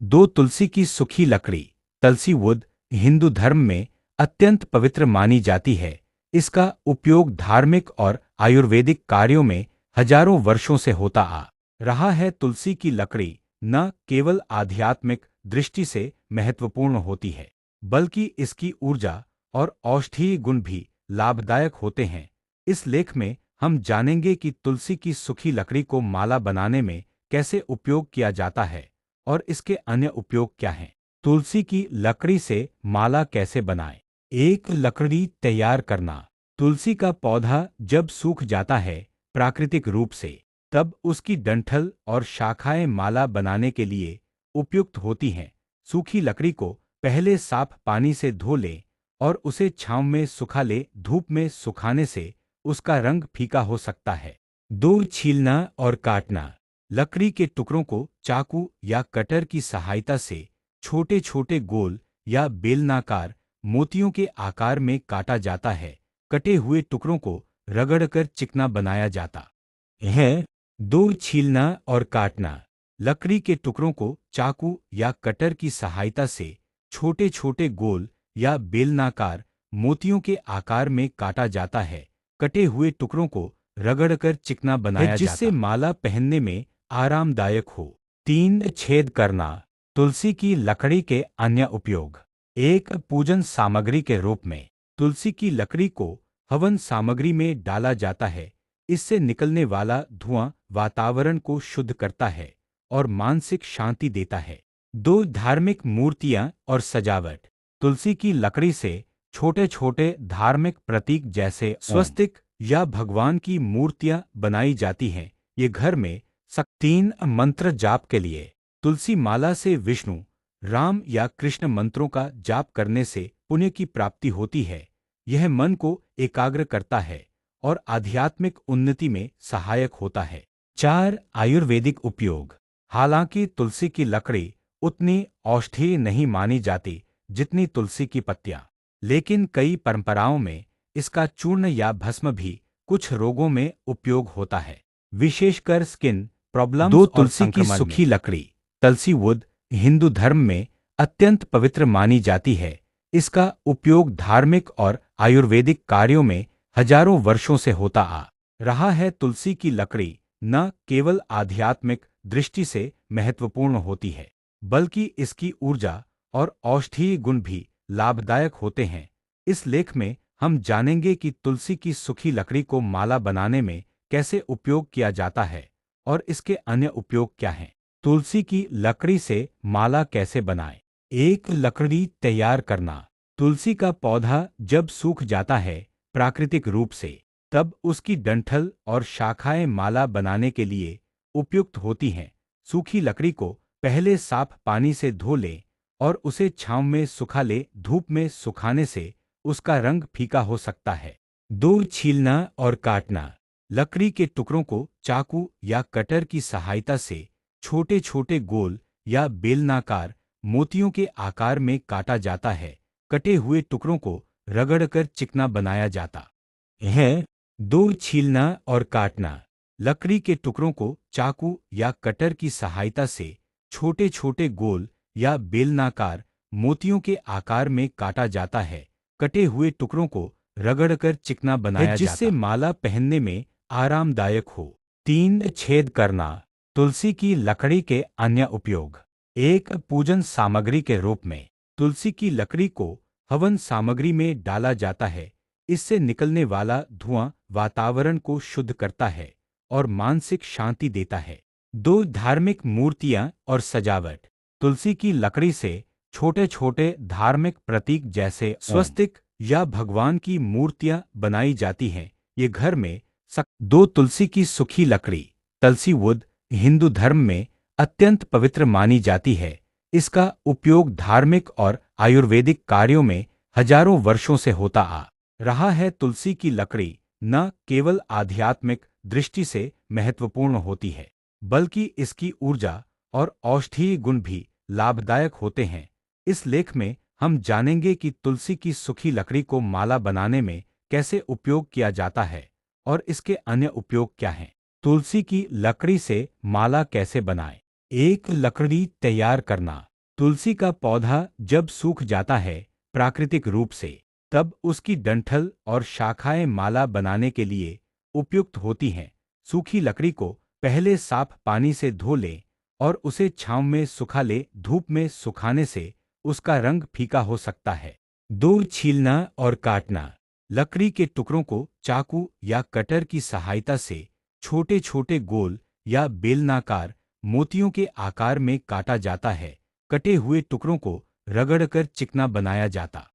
दो तुलसी की सूखी लकड़ी, तुलसी वुड, हिंदू धर्म में अत्यंत पवित्र मानी जाती है। इसका उपयोग धार्मिक और आयुर्वेदिक कार्यों में हजारों वर्षों से होता आ रहा है। तुलसी की लकड़ी न केवल आध्यात्मिक दृष्टि से महत्वपूर्ण होती है, बल्कि इसकी ऊर्जा और औषधीय गुण भी लाभदायक होते हैं। इस लेख में हम जानेंगे कि तुलसी की सूखी लकड़ी को माला बनाने में कैसे उपयोग किया जाता है और इसके अन्य उपयोग क्या हैं। तुलसी की लकड़ी से माला कैसे बनाएं? एक लकड़ी तैयार करना। तुलसी का पौधा जब सूख जाता है प्राकृतिक रूप से, तब उसकी डंठल और शाखाएं माला बनाने के लिए उपयुक्त होती हैं। सूखी लकड़ी को पहले साफ पानी से धो लें और उसे छांव में सुखा लें। धूप में सुखाने से उसका रंग फीका हो सकता है। दो, छीलना और काटना। लकड़ी के टुकड़ों को चाकू या कटर की सहायता से छोटे छोटे गोल या बेलनाकार मोतियों के आकार में काटा जाता है। कटे हुए टुकड़ों को रगड़कर चिकना बनाया जाता है। दो, छीलना और काटना। लकड़ी के टुकड़ों को चाकू या कटर की सहायता से छोटे छोटे गोल या बेलनाकार मोतियों के आकार में काटा जाता है। कटे हुए टुकड़ों को रगड़कर चिकना बनाया जाता है, जिससे माला पहनने में आरामदायक हो। तीन, छेद करना। तुलसी की लकड़ी के अन्य उपयोग। एक, पूजन सामग्री के रूप में। तुलसी की लकड़ी को हवन सामग्री में डाला जाता है। इससे निकलने वाला धुआं वातावरण को शुद्ध करता है और मानसिक शांति देता है। दो, धार्मिक मूर्तियां और सजावट। तुलसी की लकड़ी से छोटे छोटे धार्मिक प्रतीक जैसे स्वस्तिक या भगवान की मूर्तियां बनाई जाती हैं। ये घर में तीन, मंत्र जाप के लिए। तुलसी माला से विष्णु, राम या कृष्ण मंत्रों का जाप करने से पुण्य की प्राप्ति होती है। यह मन को एकाग्र करता है और आध्यात्मिक उन्नति में सहायक होता है। चार, आयुर्वेदिक उपयोग। हालांकि तुलसी की लकड़ी उतनी औषधीय नहीं मानी जाती जितनी तुलसी की पत्तियां, लेकिन कई परंपराओं में इसका चूर्ण या भस्म भी कुछ रोगों में उपयोग होता है, विशेषकर स्किन प्रॉब्लम्स। दो, तुलसी की सूखी लकड़ी, तुलसी वुड, हिंदू धर्म में अत्यंत पवित्र मानी जाती है। इसका उपयोग धार्मिक और आयुर्वेदिक कार्यों में हजारों वर्षों से होता आ रहा है। तुलसी की लकड़ी न केवल आध्यात्मिक दृष्टि से महत्वपूर्ण होती है, बल्कि इसकी ऊर्जा और औषधीय गुण भी लाभदायक होते हैं। इस लेख में हम जानेंगे कि तुलसी की सूखी लकड़ी को माला बनाने में कैसे उपयोग किया जाता है और इसके अन्य उपयोग क्या हैं। तुलसी की लकड़ी से माला कैसे बनाएं? एक, लकड़ी तैयार करना। तुलसी का पौधा जब सूख जाता है प्राकृतिक रूप से, तब उसकी डंठल और शाखाएं माला बनाने के लिए उपयुक्त होती हैं। सूखी लकड़ी को पहले साफ पानी से धो लें और उसे छांव में सुखा लें। धूप में सुखाने से उसका रंग फीका हो सकता है। दो, छीलना और काटना। लकड़ी के टुकड़ों को चाकू या कटर की सहायता से छोटे छोटे गोल या बेलनाकार मोतियों के आकार में काटा जाता है। कटे हुए टुकड़ों को रगड़कर चिकना बनाया जाता है। दो, छीलना और काटना। लकड़ी के टुकड़ों को चाकू या कटर की सहायता से छोटे छोटे गोल या बेलनाकार मोतियों के आकार में काटा जाता है। कटे हुए टुकड़ों को रगड़कर चिकना बनाया जाता है, जिससे माला पहनने में आरामदायक हो। तीन, छेद करना। तुलसी की लकड़ी के अन्य उपयोग। एक, पूजन सामग्री के रूप में। तुलसी की लकड़ी को हवन सामग्री में डाला जाता है। इससे निकलने वाला धुआं वातावरण को शुद्ध करता है और मानसिक शांति देता है। दो, धार्मिक मूर्तियां और सजावट। तुलसी की लकड़ी से छोटे छोटे धार्मिक प्रतीक जैसे स्वस्तिक या भगवान की मूर्तियां बनाई जाती हैं। ये घर में दो, तुलसी की सूखी लकड़ी, तुलसी वुड, हिंदू धर्म में अत्यंत पवित्र मानी जाती है। इसका उपयोग धार्मिक और आयुर्वेदिक कार्यों में हजारों वर्षों से होता आ रहा है। तुलसी की लकड़ी न केवल आध्यात्मिक दृष्टि से महत्वपूर्ण होती है, बल्कि इसकी ऊर्जा और औषधीय गुण भी लाभदायक होते हैं। इस लेख में हम जानेंगे कि तुलसी की सूखी लकड़ी को माला बनाने में कैसे उपयोग किया जाता है और इसके अन्य उपयोग क्या हैं। तुलसी की लकड़ी से माला कैसे बनाएं? एक, लकड़ी तैयार करना। तुलसी का पौधा जब सूख जाता है प्राकृतिक रूप से, तब उसकी डंठल और शाखाएं माला बनाने के लिए उपयुक्त होती हैं। सूखी लकड़ी को पहले साफ पानी से धो लें और उसे छांव में सुखा लें। धूप में सुखाने से उसका रंग फीका हो सकता है। दो, छीलना और काटना। लकड़ी के टुकड़ों को चाकू या कटर की सहायता से छोटे छोटे गोल या बेलनाकार मोतियों के आकार में काटा जाता है। कटे हुए टुकड़ों को रगड़कर चिकना बनाया जाता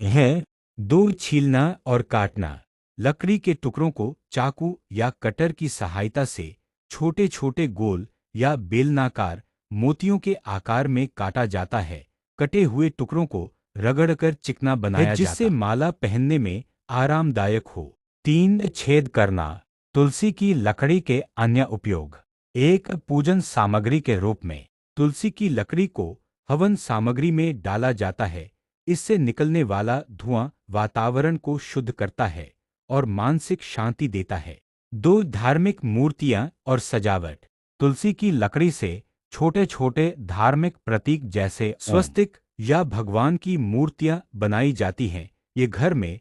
है। दो, छीलना और काटना। लकड़ी के टुकड़ों को चाकू या कटर की सहायता से छोटे छोटे गोल या बेलनाकार मोतियों के आकार में काटा जाता है। कटे हुए टुकड़ों को रगड़कर चिकना बनाया जाता है, जिससे माला पहनने में आरामदायक हो। तीन, छेद करना। तुलसी की लकड़ी के अन्य उपयोग। एक, पूजन सामग्री के रूप में तुलसी की लकड़ी को हवन सामग्री में डाला जाता है। इससे निकलने वाला धुआं वातावरण को शुद्ध करता है और मानसिक शांति देता है। दो, धार्मिक मूर्तियां और सजावट। तुलसी की लकड़ी से छोटे छोटे धार्मिक प्रतीक जैसे स्वस्तिक या भगवान की मूर्तियां बनाई जाती हैं। ये घर में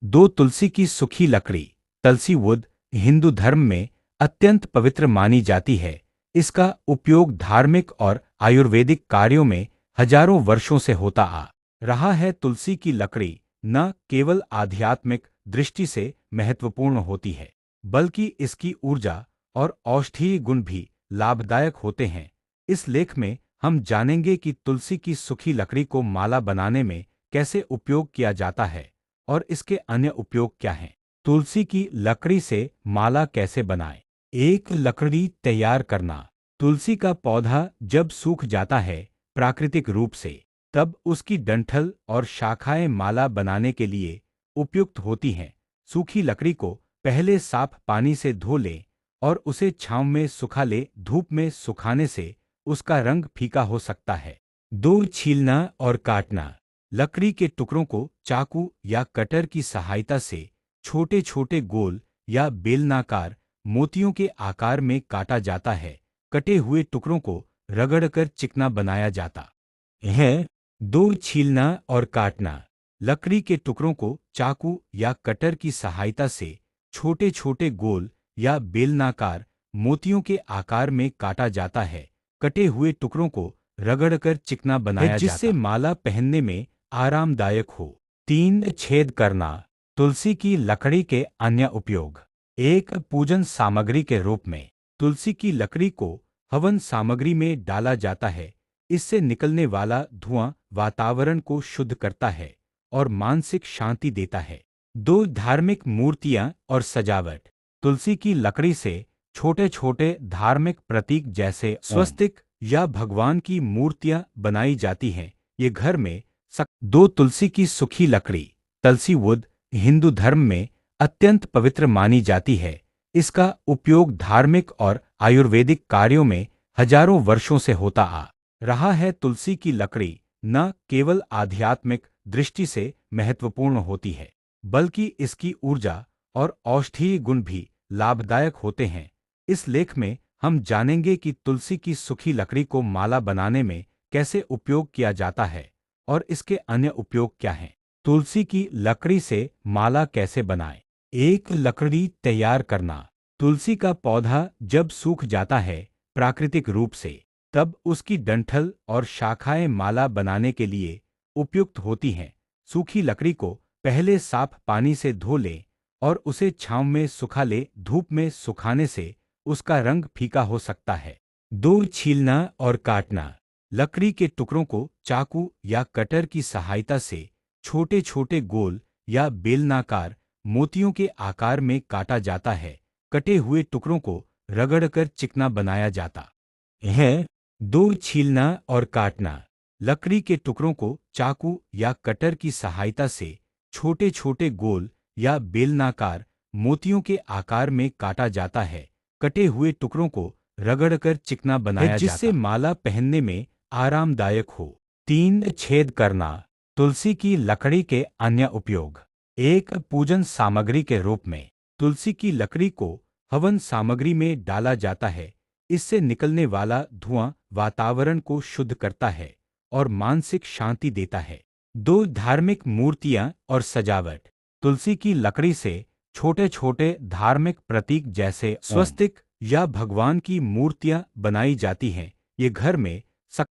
दो, तुलसी की सूखी लकड़ी तुलसी वुड हिंदू धर्म में अत्यंत पवित्र मानी जाती है। इसका उपयोग धार्मिक और आयुर्वेदिक कार्यों में हजारों वर्षों से होता आ रहा है। तुलसी की लकड़ी न केवल आध्यात्मिक दृष्टि से महत्वपूर्ण होती है, बल्कि इसकी ऊर्जा और औषधीय गुण भी लाभदायक होते हैं। इस लेख में हम जानेंगे कि तुलसी की सूखी लकड़ी को माला बनाने में कैसे उपयोग किया जाता है और इसके अन्य उपयोग क्या हैं। तुलसी की लकड़ी से माला कैसे बनाएं। एक, लकड़ी तैयार करना। तुलसी का पौधा जब सूख जाता है प्राकृतिक रूप से, तब उसकी डंठल और शाखाएं माला बनाने के लिए उपयुक्त होती हैं। सूखी लकड़ी को पहले साफ पानी से धो लें और उसे छांव में सुखा लें। धूप में सुखाने से उसका रंग फीका हो सकता है। दो, छीलना और काटना। लकड़ी के टुकड़ों को चाकू या कटर की सहायता से छोटे छोटे गोल या बेलनाकार मोतियों के आकार में काटा जाता है। कटे हुए टुकड़ों को रगड़कर चिकना बनाया जाता है। दो, छीलना और काटना। लकड़ी के टुकड़ों को चाकू या कटर की सहायता से छोटे छोटे गोल या बेलनाकार मोतियों के आकार में काटा जाता है। कटे हुए टुकड़ों को रगड़कर चिकना बनाया जाता है, जिससे माला पहनने में आरामदायक हो। तीन, छेद करना। तुलसी की लकड़ी के अन्य उपयोग। एक, पूजन सामग्री के रूप में तुलसी की लकड़ी को हवन सामग्री में डाला जाता है। इससे निकलने वाला धुआं वातावरण को शुद्ध करता है और मानसिक शांति देता है। दो, धार्मिक मूर्तियां और सजावट। तुलसी की लकड़ी से छोटे छोटे धार्मिक प्रतीक जैसे स्वस्तिक या भगवान की मूर्तियां बनाई जाती हैं। ये घर में दो, तुलसी की सूखी लकड़ी तुलसी वुड हिंदू धर्म में अत्यंत पवित्र मानी जाती है। इसका उपयोग धार्मिक और आयुर्वेदिक कार्यों में हजारों वर्षों से होता आ रहा है। तुलसी की लकड़ी न केवल आध्यात्मिक दृष्टि से महत्वपूर्ण होती है, बल्कि इसकी ऊर्जा और औषधीय गुण भी लाभदायक होते हैं। इस लेख में हम जानेंगे कि तुलसी की सूखी लकड़ी को माला बनाने में कैसे उपयोग किया जाता है और इसके अन्य उपयोग क्या हैं। तुलसी की लकड़ी से माला कैसे बनाएं। एक, लकड़ी तैयार करना। तुलसी का पौधा जब सूख जाता है प्राकृतिक रूप से, तब उसकी डंठल और शाखाएं माला बनाने के लिए उपयुक्त होती हैं। सूखी लकड़ी को पहले साफ पानी से धो लें और उसे छांव में सुखा लें। धूप में सुखाने से उसका रंग फीका हो सकता है। दो, छीलना और काटना। लकड़ी के टुकड़ों को चाकू या कटर की सहायता से छोटे छोटे गोल या बेलनाकार मोतियों के आकार में काटा जाता है। कटे हुए टुकड़ों को रगड़कर चिकना बनाया जाता है। दो, छीलना और काटना। लकड़ी के टुकड़ों को चाकू या कटर की सहायता से छोटे छोटे गोल या बेलनाकार मोतियों के आकार में काटा जाता है। कटे हुए टुकड़ों को रगड़कर चिकना बनाया जाता है, जिससे माला पहनने में आरामदायक हो। तीन, छेद करना। तुलसी की लकड़ी के अन्य उपयोग। एक, पूजन सामग्री के रूप में तुलसी की लकड़ी को हवन सामग्री में डाला जाता है। इससे निकलने वाला धुआं वातावरण को शुद्ध करता है और मानसिक शांति देता है। दो धार्मिक मूर्तियां और सजावट। तुलसी की लकड़ी से छोटे छोटे धार्मिक प्रतीक जैसे स्वस्तिक या भगवान की मूर्तियां बनाई जाती हैं। ये घर में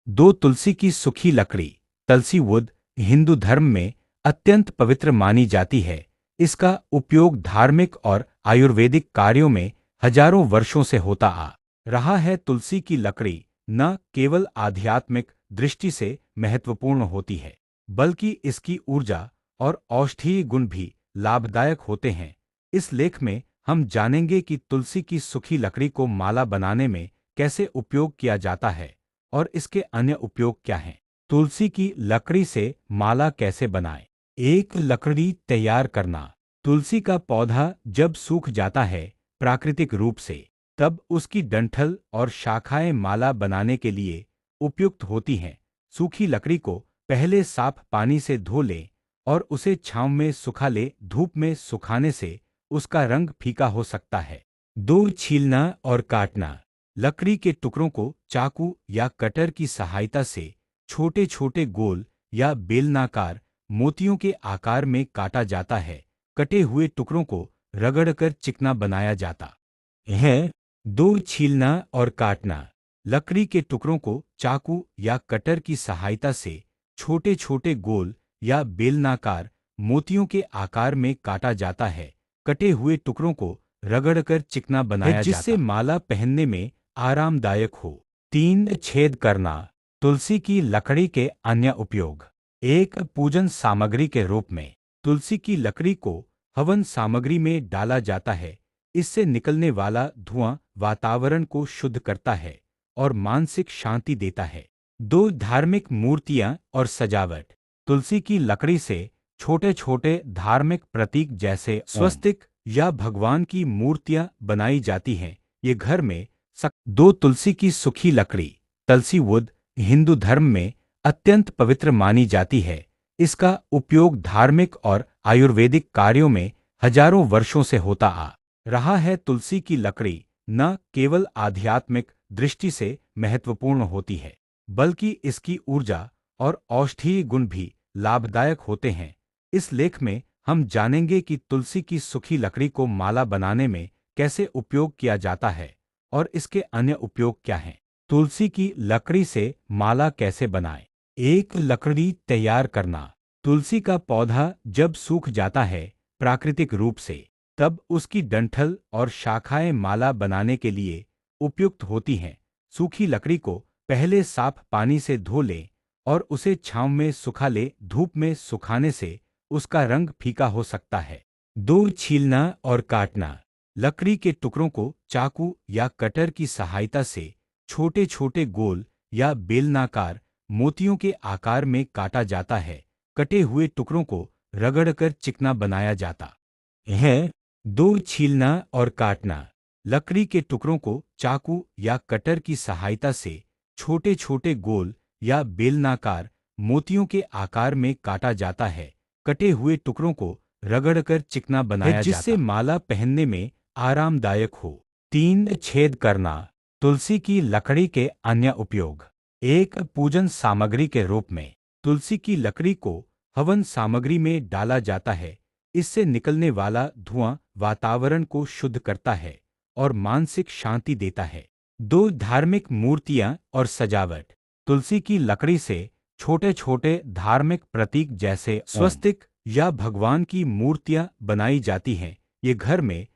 दो तुलसी की सूखी लकड़ी तुलसी वुड हिंदू धर्म में अत्यंत पवित्र मानी जाती है। इसका उपयोग धार्मिक और आयुर्वेदिक कार्यों में हजारों वर्षों से होता आ रहा है। तुलसी की लकड़ी न केवल आध्यात्मिक दृष्टि से महत्वपूर्ण होती है, बल्कि इसकी ऊर्जा और औषधीय गुण भी लाभदायक होते हैं। इस लेख में हम जानेंगे कि तुलसी की सूखी लकड़ी को माला बनाने में कैसे उपयोग किया जाता है और इसके अन्य उपयोग क्या हैं। तुलसी की लकड़ी से माला कैसे बनाएं? एक लकड़ी तैयार करना। तुलसी का पौधा जब सूख जाता है प्राकृतिक रूप से, तब उसकी डंठल और शाखाएं माला बनाने के लिए उपयुक्त होती हैं। सूखी लकड़ी को पहले साफ पानी से धो लें और उसे छांव में सुखा लें। धूप में सुखाने से उसका रंग फीका हो सकता है। दो छीलना और काटना। लकड़ी के टुकड़ों को चाकू या कटर की सहायता से छोटे छोटे गोल या बेलनाकार मोतियों के आकार में काटा जाता है। कटे हुए टुकड़ों को रगड़कर चिकना बनाया जाता है। दो छीलना और काटना। लकड़ी के टुकड़ों को चाकू या कटर की सहायता से छोटे छोटे गोल या बेलनाकार मोतियों के आकार में काटा जाता है। कटे हुए टुकड़ों को रगड़कर चिकना बनाया जाता है, जिससे माला पहनने में आरामदायक हो। तीन छेद करना। तुलसी की लकड़ी के अन्य उपयोग। एक पूजन सामग्री के रूप में तुलसी की लकड़ी को हवन सामग्री में डाला जाता है। इससे निकलने वाला धुआं वातावरण को शुद्ध करता है और मानसिक शांति देता है। दो धार्मिक मूर्तियां और सजावट। तुलसी की लकड़ी से छोटे छोटे धार्मिक प्रतीक जैसे स्वस्तिक या भगवान की मूर्तियां बनाई जाती हैं। ये घर में दो तुलसी की सूखी लकड़ी तुलसी वुड हिंदू धर्म में अत्यंत पवित्र मानी जाती है। इसका उपयोग धार्मिक और आयुर्वेदिक कार्यों में हजारों वर्षों से होता आ रहा है। तुलसी की लकड़ी न केवल आध्यात्मिक दृष्टि से महत्वपूर्ण होती है, बल्कि इसकी ऊर्जा और औषधीय गुण भी लाभदायक होते हैं। इस लेख में हम जानेंगे कि तुलसी की सूखी लकड़ी को माला बनाने में कैसे उपयोग किया जाता है और इसके अन्य उपयोग क्या हैं। तुलसी की लकड़ी से माला कैसे बनाएं? एक लकड़ी तैयार करना। तुलसी का पौधा जब सूख जाता है प्राकृतिक रूप से, तब उसकी डंठल और शाखाएं माला बनाने के लिए उपयुक्त होती हैं। सूखी लकड़ी को पहले साफ पानी से धो लें और उसे छांव में सुखा लें। धूप में सुखाने से उसका रंग फीका हो सकता है। दो छीलना और काटना। लकड़ी के टुकड़ों को चाकू या कटर की सहायता से छोटे छोटे गोल या बेलनाकार मोतियों के आकार में काटा जाता है। कटे हुए टुकड़ों को रगड़कर चिकना बनाया जाता है। दो छीलना और काटना। लकड़ी के टुकड़ों को चाकू या कटर की सहायता से छोटे छोटे गोल या बेलनाकार मोतियों के आकार में काटा जाता है। कटे हुए टुकड़ों को रगड़कर चिकना बनाया जाता है, जिससे माला पहनने में आरामदायक हो। तीन छेद करना। तुलसी की लकड़ी के अन्य उपयोग। एक पूजन सामग्री के रूप में तुलसी की लकड़ी को हवन सामग्री में डाला जाता है। इससे निकलने वाला धुआं वातावरण को शुद्ध करता है और मानसिक शांति देता है। दो धार्मिक मूर्तियां और सजावट। तुलसी की लकड़ी से छोटे छोटे धार्मिक प्रतीक जैसे स्वस्तिक या भगवान की मूर्तियां बनाई जाती हैं। ये घर में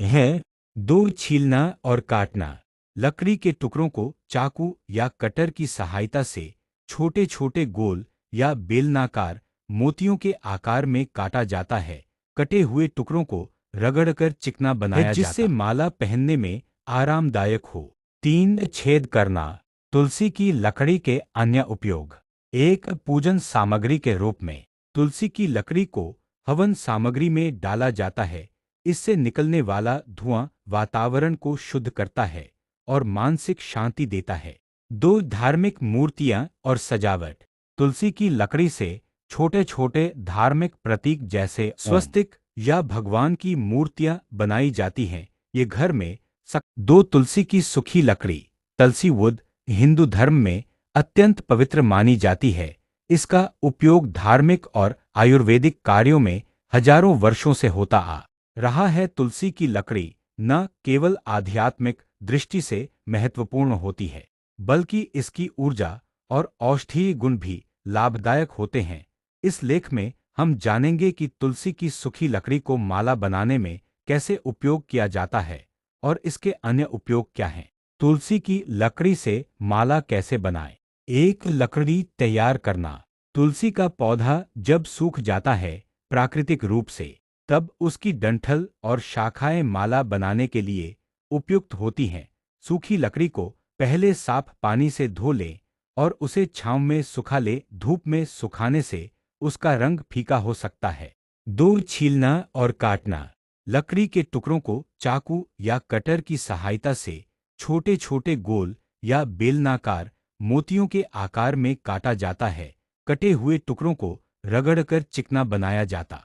है। दो छीलना और काटना। लकड़ी के टुकड़ों को चाकू या कटर की सहायता से छोटे छोटे गोल या बेलनाकार मोतियों के आकार में काटा जाता है। कटे हुए टुकड़ों को रगड़कर चिकना बनाया जाता है, जिससे माला पहनने में आरामदायक हो। तीन छेद करना। तुलसी की लकड़ी के अन्य उपयोग। एक पूजन सामग्री के रूप में तुलसी की लकड़ी को हवन सामग्री में डाला जाता है। इससे निकलने वाला धुआं वातावरण को शुद्ध करता है और मानसिक शांति देता है। दो धार्मिक मूर्तियां और सजावट। तुलसी की लकड़ी से छोटे छोटे धार्मिक प्रतीक जैसे स्वस्तिक या भगवान की मूर्तियां बनाई जाती हैं। ये घर में दो तुलसी की सूखी लकड़ी तुलसी वुड हिंदू धर्म में अत्यंत पवित्र मानी जाती है। इसका उपयोग धार्मिक और आयुर्वेदिक कार्यों में हजारों वर्षों से होता आ रहा है। तुलसी की लकड़ी न केवल आध्यात्मिक दृष्टि से महत्वपूर्ण होती है, बल्कि इसकी ऊर्जा और औषधीय गुण भी लाभदायक होते हैं। इस लेख में हम जानेंगे कि तुलसी की सूखी लकड़ी को माला बनाने में कैसे उपयोग किया जाता है और इसके अन्य उपयोग क्या हैं। तुलसी की लकड़ी से माला कैसे बनाएं? एक लकड़ी तैयार करना। तुलसी का पौधा जब सूख जाता है प्राकृतिक रूप से, तब उसकी डंठल और शाखाएं माला बनाने के लिए उपयुक्त होती हैं। सूखी लकड़ी को पहले साफ पानी से धो लें और उसे छांव में सुखा लें। धूप में सुखाने से उसका रंग फीका हो सकता है। दो, छीलना और काटना। लकड़ी के टुकड़ों को चाकू या कटर की सहायता से छोटे छोटे गोल या बेलनाकार मोतियों के आकार में काटा जाता है। कटे हुए टुकड़ों को रगड़कर चिकना बनाया जाता